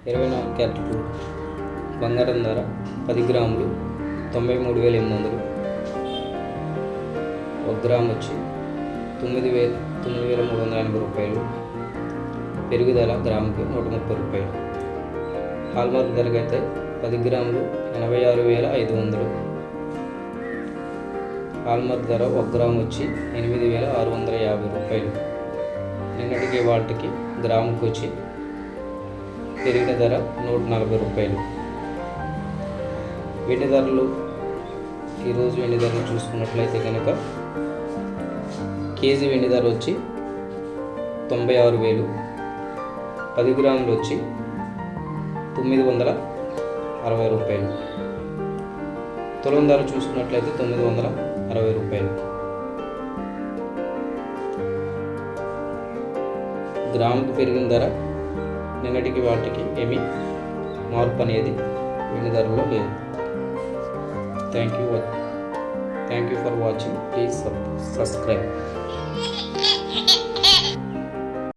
24 క్యారెట్లు బంగారం ధర 10 గ్రాములు 93,800. 1 గ్రాము వచ్చి 9,380 రూపాయలు. పెరుగుదల గ్రాముకి 130 రూపాయలు. హాల్మార్క్ ధరకైతే 10 గ్రాములు 86,500. హాల్మార్క్ ధర 1 గ్రాము వచ్చి 8,650 రూపాయలు. నిన్నటికి వాటికి గ్రాముకి వచ్చి పెరిగిన ధర 140 రూపాయలు. వెండి ధరలు ఈరోజు వెండి ధరలు చూసుకున్నట్లయితే కనుక కేజీ వెండి ధర వచ్చి 96,000. 10 గ్రాములు వచ్చి 960 రూపాయలు. తులం ధర చూసుకున్నట్లయితే 960 రూపాయలు. గ్రాముకు పెరిగిన ధర నిన్నటికి వాటికి ఏమీ మార్పు అనేది వెండి ధరలో లేదు. Thank you for watching. Please subscribe.